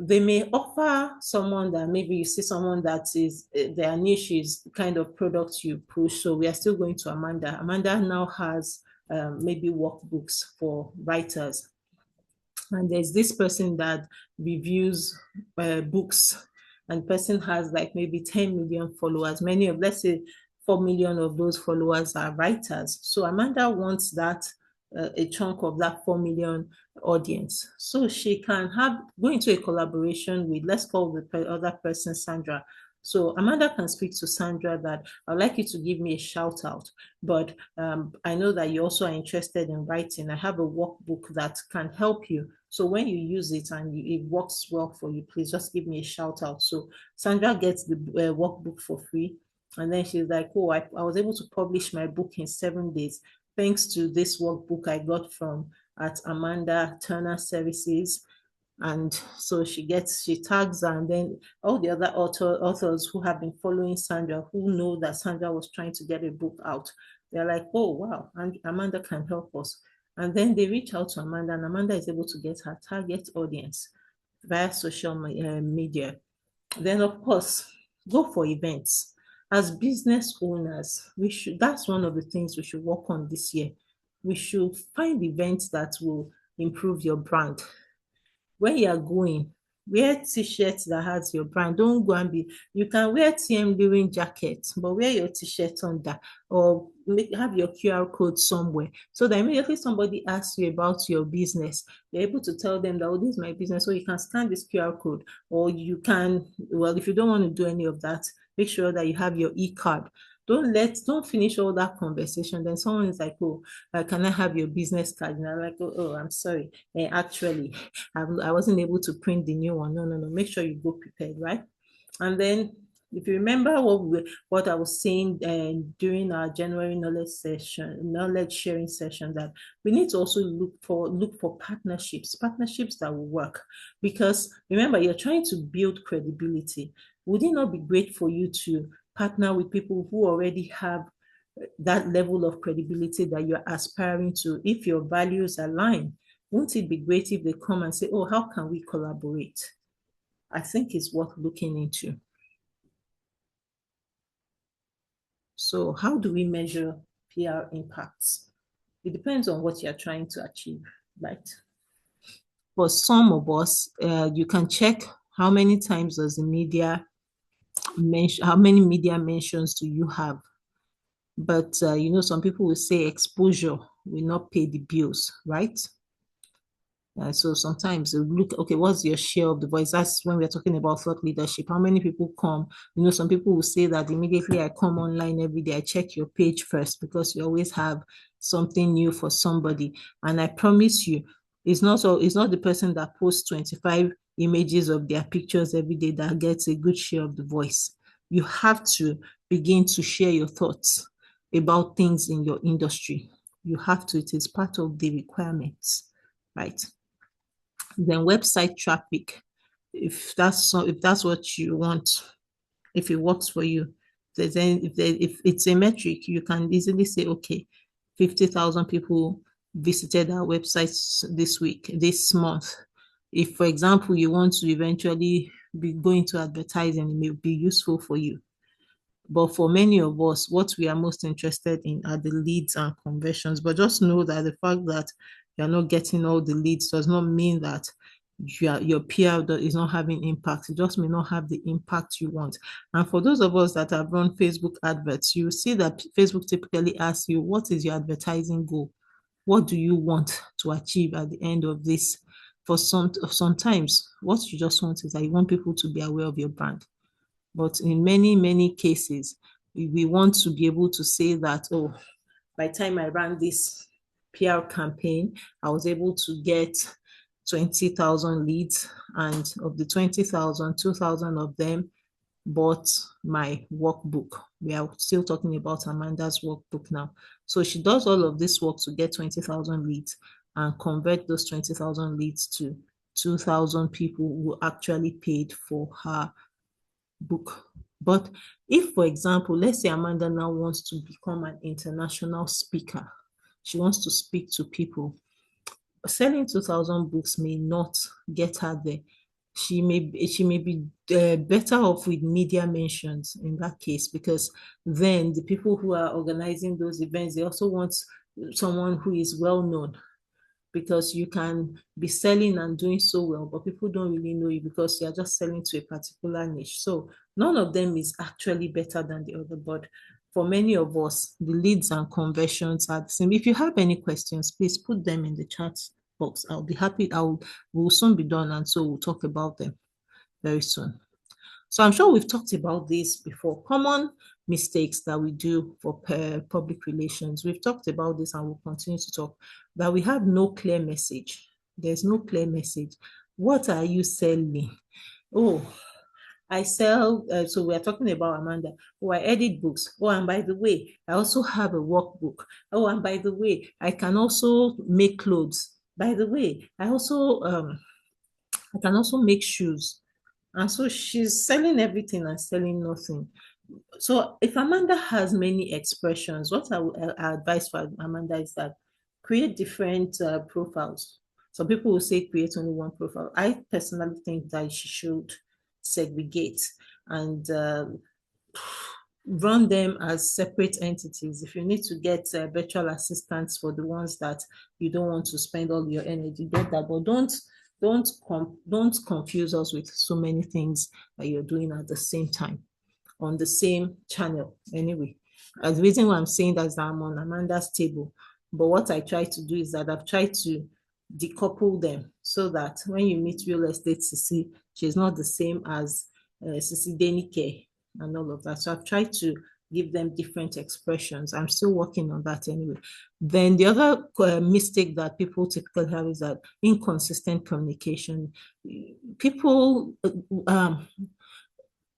they may offer someone that maybe you see someone that is their niche is the kind of product you push. So we are still going to Amanda. Amanda now has maybe workbooks for writers, and there's this person that reviews books, and person has like maybe 10 million followers. Many of, let's say, 4 million of those followers are writers. So Amanda wants that a chunk of that 4 million audience, so she can have go into a collaboration with, let's call the other person Sandra. So Amanda can speak to Sandra that I'd like you to give me a shout out, but I know that you also are interested in writing. I have a workbook that can help you. So when you use it and it works well for you, please just give me a shout out. So Sandra gets the workbook for free. And then she's like, oh, I was able to publish my book in 7 days thanks to this workbook I got from at Amanda Turner Services. And so she tags her, and then all the other authors who have been following Sandra, who know that Sandra was trying to get a book out, they're like, oh wow, and Amanda can help us. And then they reach out to Amanda, and Amanda is able to get her target audience via social media. Then of course, go for events. As business owners, we should that's one of the things we should work on this year. We should find events that will improve your brand. When you are going, wear t-shirt that has your brand. Don't go and be, you can wear TM during jacket, but wear your t-shirt under, or have your QR code somewhere, so that immediately somebody asks you about your business, you're able to tell them that, oh, this is my business, so you can scan this QR code. Or you can, well, if you don't want to do any of that, make sure that you have your e-card. Don't finish all that conversation, then someone is like, oh, can I have your business card? And I'm like, oh, I'm sorry, actually I wasn't able to print the new one. No, no, no. Make sure you go prepared, right? And then, if you remember what I was saying during our January knowledge sharing session, that we need to also look for partnerships that will work. Because remember, you're trying to build credibility. Would it not be great for you to partner with people who already have that level of credibility that you're aspiring to, if your values align? Won't it be great if they come and say, oh, how can we collaborate? I think it's worth looking into. So how do we measure PR impacts? It depends on what you're trying to achieve, right? For some of us, you can check how many times does the media mention, how many media mentions do you have? But some people will say exposure will not pay the bills, right? So sometimes you look, okay, what's your share of the voice? That's when we're talking about thought leadership. How many people come? Some people will say that immediately I come online every day, I check your page first, because you always have something new for somebody. And I promise you, it's not the person that posts 25 images of their pictures every day that gets a good share of the voice. You have to begin to share your thoughts about things in your industry. You have to, it is part of the requirements, right? Then website traffic, if that's what you want, if it works for you, then if it's a metric, you can easily say, okay, 50,000 people visited our websites this month. If, for example, you want to eventually be going to advertising, it may be useful for you. But for many of us, what we are most interested in are the leads and conversions. But just know that the fact that you're not getting all the leads does not mean that your PR is not having impact. It just may not have the impact you want. And for those of us that have run Facebook adverts, you see that Facebook typically asks you, what is your advertising goal? What do you want to achieve at the end of this? Sometimes what you just want is that you want people to be aware of your brand. But in many, many cases, we want to be able to say that, oh, by the time I ran this PR campaign, I was able to get 20,000 leads, and of the 20,000, 2,000 of them bought my workbook. We are still talking about Amanda's workbook now. So she does all of this work to get 20,000 leads and convert those 20,000 leads to 2,000 people who actually paid for her book. But if, for example, let's say Amanda now wants to become an international speaker, she wants to speak to people, selling 2,000 books may not get her there. she may be better off with media mentions in that case, because then the people who are organizing those events, they also want someone who is well known, because you can be selling and doing so well, but people don't really know you because you're just selling to a particular niche. So none of them is actually better than the other. But for many of us, the leads and conversions are the same. If you have any questions, please put them in the chat box. I'll be happy. We'll soon be done, and so we'll talk about them very soon. So I'm sure we've talked about this before. Common mistakes that we do for public relations. We've talked about this and we'll continue to talk. That we have no clear message. There's no clear message. What are you selling? Oh, I sell, so we're talking about Amanda. Oh, I edit books. Oh, and by the way, I also have a workbook. Oh, and by the way, I can also make clothes. By the way, I can also make shoes. And so she's selling everything and selling nothing. So if Amanda has many expressions, what I would advise for Amanda is that create different profiles. Some people will say create only one profile. I personally think that she should segregate and run them as separate entities. If you need to get virtual assistants for the ones that you don't want to spend all your energy, get that, but don't confuse us with so many things that you're doing at the same time on the same channel. Anyway, the reason why I'm saying that is that I'm on Amanda's table, but what I try to do is that I've tried to decouple them so that when you meet real estate Sisi, she's not the same as Sisi Denike and all of that. So I've tried to give them different expressions. I'm still working on that anyway. Then the other mistake that people typically have is that inconsistent communication. People,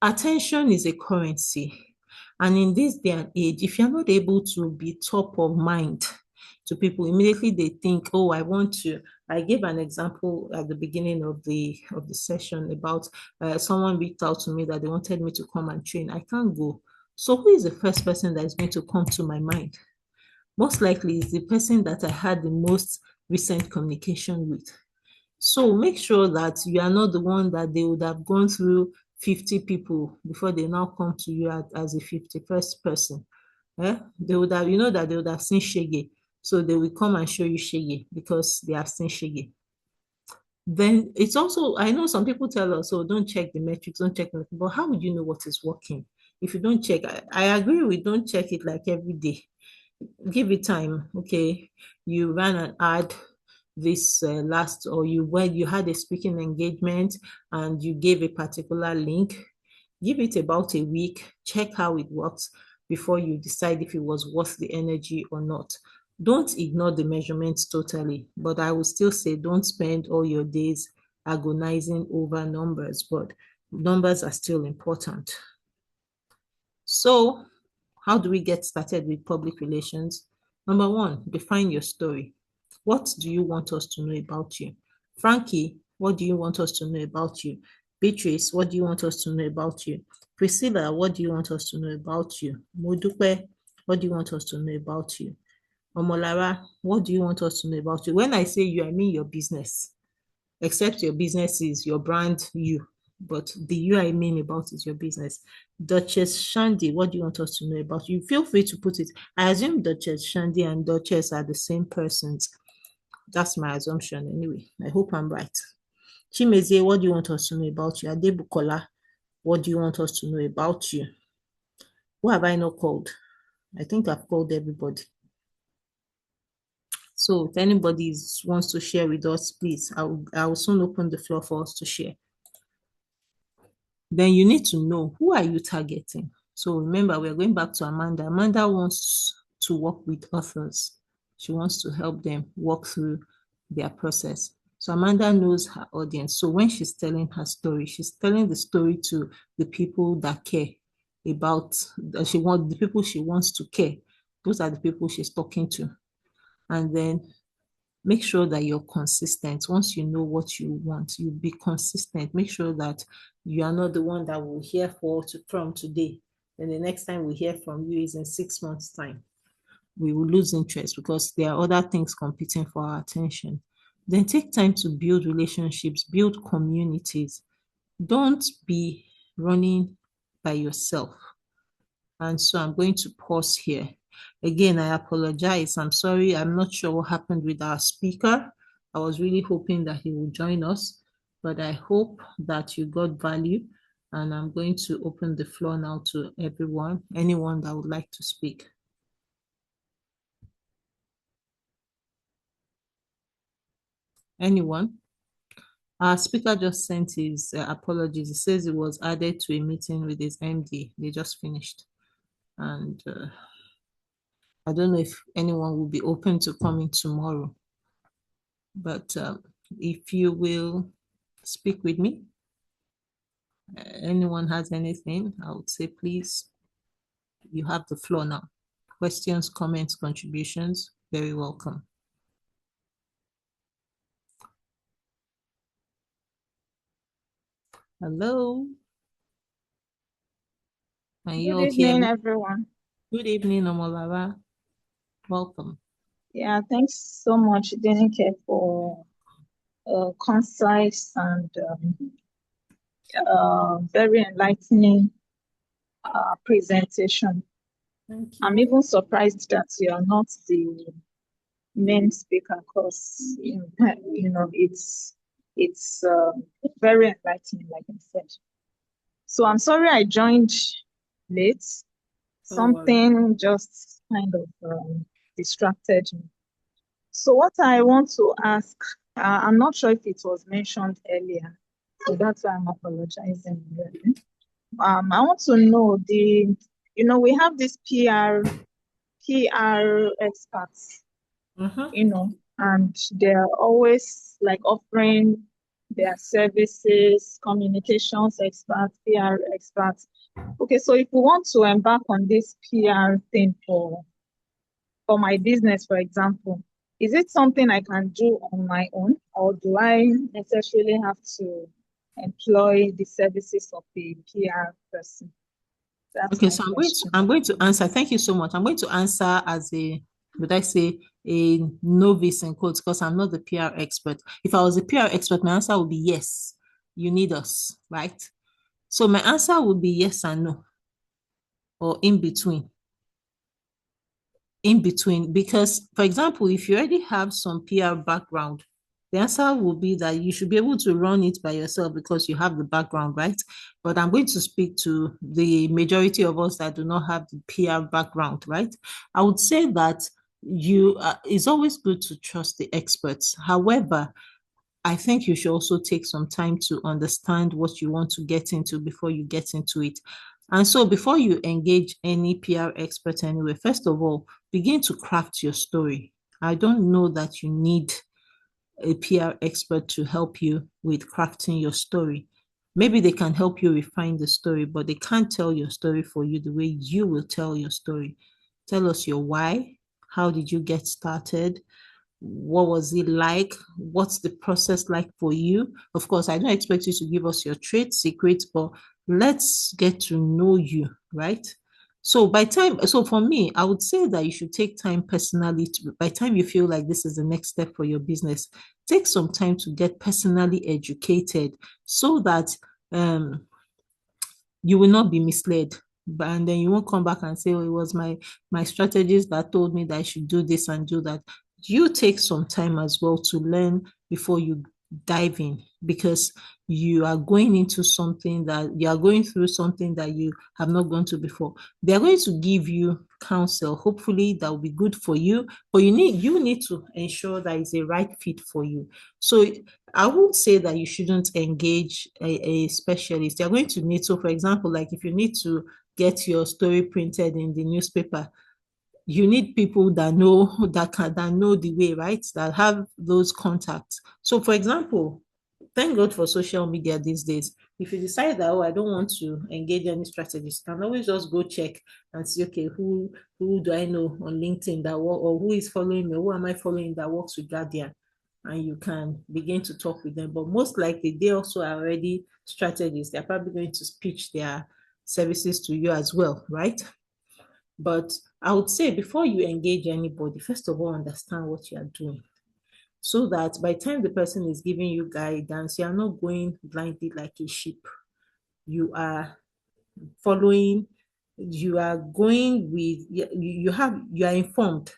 attention is a currency. And in this day and age, if you're not able to be top of mind to people, immediately they think, oh, I want to. I gave an example at the beginning of the session about someone reached out to me that they wanted me to come and train. I can't go. So who is the first person that is going to come to my mind? Most likely is the person that I had the most recent communication with. So make sure that you are not the one that they would have gone through 50 people before they now come to you as a 51st person. They would have, that they would have seen Shege. So they will come and show you Shege because they have seen Shege. Then it's also, I know some people tell us, oh, don't check the metrics, don't check the, but how would you know what is working? If you don't check, I agree with don't check it like every day. Give it time. Okay, you ran an ad this last, or when you had a speaking engagement and you gave a particular link, give it about a week, check how it works before you decide if it was worth the energy or not. Don't ignore the measurements totally, but I would still say don't spend all your days agonizing over numbers, but numbers are still important. So how do we get started with public relations? Number one, define your story. What do you want us to know about you? Frankie, what do you want us to know about you? Beatrice, what do you want us to know about you? Priscilla, what do you want us to know about you? Modupe, what do you want us to know about you? Omolara, what do you want us to know about you? When I say you, I mean your business. Except your business is your brand, you. But the you I mean about is your business. Duchess Shandy, what do you want us to know about you? Feel free to put it. I assume Duchess Shandy and Duchess are the same persons. That's my assumption anyway. I hope I'm right. Chimezie, what do you want us to know about you? Adebukola, what do you want us to know about you? Who have I not called? I think I've called everybody. So if anybody wants to share with us, please, I will soon open the floor for us to share. Then you need to know, who are you targeting? So remember, we're going back to Amanda. Amanda wants to work with authors. She wants to help them walk through their process. So Amanda knows her audience. So when she's telling her story, she's telling the story to the people that care about, the people she wants to care. Those are the people she's talking to. And then make sure that you're consistent. Once you know what you want, you be consistent. Make sure that you are not the one that will hear from today. Then the next time we hear from you is in 6 months' time. We will lose interest because there are other things competing for our attention. Then take time to build relationships, build communities. don't be running by yourself. And so I'm going to pause here. Again, I apologize. I'm sorry. I'm not sure what happened with our speaker. I was really hoping that he would join us, but I hope that you got value. And I'm going to open the floor now to everyone, anyone that would like to speak. Anyone? Our speaker just sent his apologies. He says it was added to a meeting with his MD. They just finished. And I don't know if anyone will be open to coming tomorrow. But if you will speak with me, anyone has anything, I would say, please, you have the floor now. Questions, comments, contributions, very welcome. Hello. Can you Good all hear evening, me? everyone. Good evening, Omolara. Welcome. Yeah, thanks so much, Denike, for a concise and very enlightening presentation. Thank I'm you. even surprised that you are not the main speaker because it's very enlightening, like I said. So I'm sorry I joined late. Don't worry. Something just kind of distracted me. So what I want to ask, I'm not sure if it was mentioned earlier, so that's why I'm apologizing. Really. I want to know we have these PR experts, Uh-huh. and they're always like offering their services, communications experts, PR experts. Okay, so if we want to embark on this PR thing for my business, for example, is it something I can do on my own, or do I necessarily have to employ the services of a PR person? That's Okay, my so question. I'm going to answer. Thank you so much. I'm going to answer as a, would I say, a novice in quotes, because I'm not the PR expert. If I was a PR expert, my answer would be yes, you need us, right? So my answer would be yes and no, or in between. In between, because for example, if you already have some PR background, the answer will be that you should be able to run it by yourself because you have the background, right? But I'm going to speak to the majority of us that do not have the PR background, right? I would say that it's always good to trust the experts. However, I think you should also take some time to understand what you want to get into before you get into it. And so before you engage any PR expert anyway, first of all, begin to craft your story. I don't know that you need a PR expert to help you with crafting your story. Maybe they can help you refine the story, but they can't tell your story for you the way you will tell your story. Tell us your why. How did you get started? What was it like? What's the process like for you? Of course, I don't expect you to give us your trade secrets, but let's get to know you, right? So for me, I would say that you should take time personally by the time you feel like this is the next step for your business, take some time to get personally educated so that um you will not be misled. But and then you won't come back and say, oh, it was my strategist that told me that I should do this and do that. You take some time as well to learn before you dive in, because you are going into something that you are going through something that you have not gone to before. They are going to give you counsel, hopefully that will be good for you, but you need to ensure that it's a right fit for you. So I would say that you shouldn't engage a specialist. You're going to need, so for example, like if you need to get your story printed in the newspaper, you need people that know the way, right? That have those contacts. So for example, thank God for social media these days. If you decide that, oh, I don't want to engage any strategist, you can always just go check and see, okay, who do I know on LinkedIn that work, or who is following me, who am I following that works with Guardian? And you can begin to talk with them. But most likely they also are already strategists. They're probably going to pitch their services to you as well, right? But I would say before you engage anybody, first of all, understand what you are doing. so that by the time the person is giving you guidance, you are not going blindly like a sheep. You are following, you are going with, you are informed.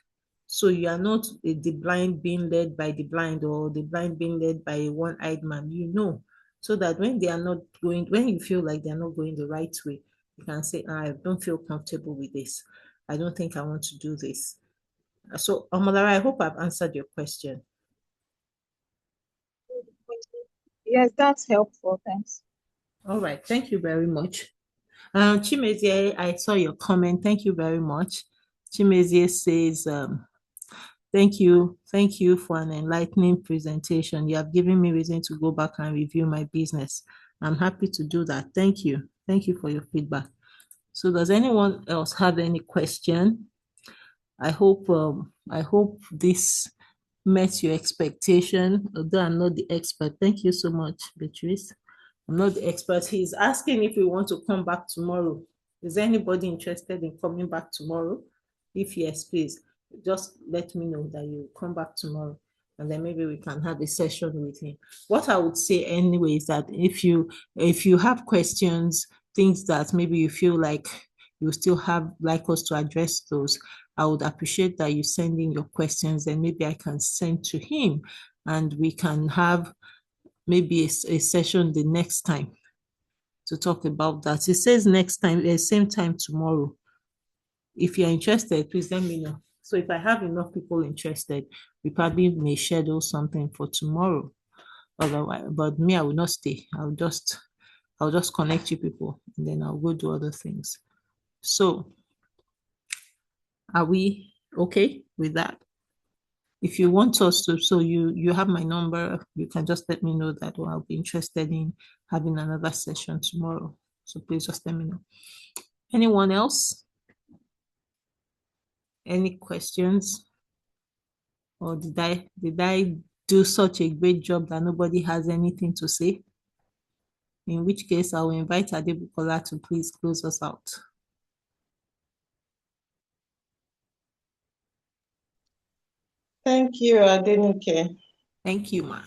So you are not the blind being led by the blind, or the blind being led by a one-eyed man, so that when they are not going, when you feel like they're not going the right way, you can say, I don't feel comfortable with this. I don't think I want to do this. So, Omolara, I hope I've answered your question. Yes, that's helpful. Thanks. All right, thank you very much. Chimezie, I saw your comment. Thank you very much. Chimezie says, thank you for an enlightening presentation. You have given me reason to go back and review my business. I'm happy to do that. Thank you. Thank you for your feedback. So does anyone else have any question? I hope this met your expectation, although I'm not the expert. Thank you so much, Beatrice. I'm not the expert. He's asking if we want to come back tomorrow. Is anybody interested in coming back tomorrow? If yes, please just let me know that you come back tomorrow, and then maybe we can have a session with him. What I would say anyway is that if you have questions, things that maybe you feel like you still have like us to address those, I would appreciate that you send in your questions, and maybe I can send to him, and we can have maybe a session the next time to talk about that. It says next time, same time tomorrow. If you're interested, please let me know. So if I have enough people interested, we probably may schedule something for tomorrow. Otherwise, but me, I will not stay. I'll just connect you people, and then I'll go do other things. So are we okay with that? If you want us to, so you have my number, you can just let me know that, or I'll be interested in having another session tomorrow. So please just let me know. Anyone else? Any questions? Or did I do such a great job that nobody has anything to say? In which case, I will invite Adebukola to please close us out. Thank you, Adenike. Thank you, ma.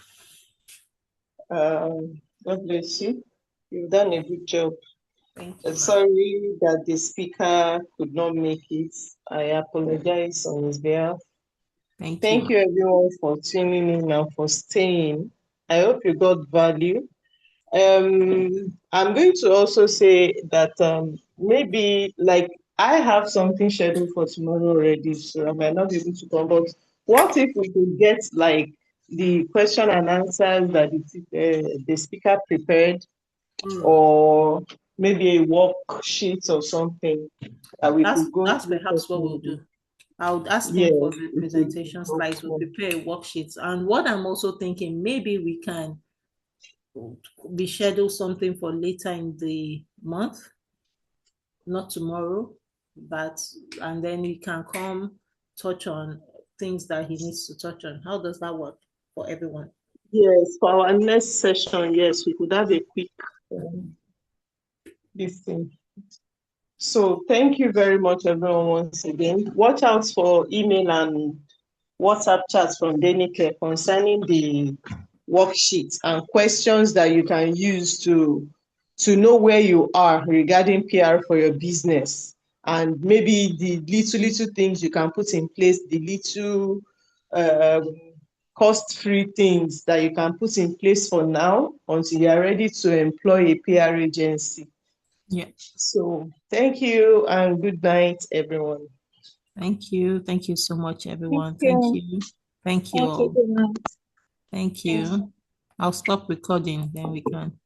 God bless you. You've done a good job. Thank you, ma. Sorry that the speaker could not make it. I apologize on his behalf. Thank you, everyone, for tuning in and for staying. I hope you got value. I'm going to also say that maybe like I have something scheduled for tomorrow already, so I might not be able to come. But what if we could get like the question and answers that the speaker prepared, or maybe a worksheet or something that we could go That's through for perhaps what we'll tomorrow? do. I would ask him Yes, for the it would be presentation slides. We'll helpful. prepare worksheets. And what I'm also thinking, maybe we can be schedule something for later in the month, not tomorrow, but and then he can come touch on things that he needs to touch on. How does that work for everyone? Yes, for our next session, yes, we could have a quick um, listing. So thank you very much, everyone, once again. Watch out for email and WhatsApp chats from Denike concerning the worksheets and questions that you can use to know where you are regarding PR for your business, and maybe the little things you can put in place, the little um, cost-free things that you can put in place for now until you are ready to employ a PR agency. Yeah. So thank you and good night, everyone. Thank you. Thank you so much, everyone. Thank Thank you. you. Thank you Thank you. all. Good night. Thank you. I'll stop recording, then we can.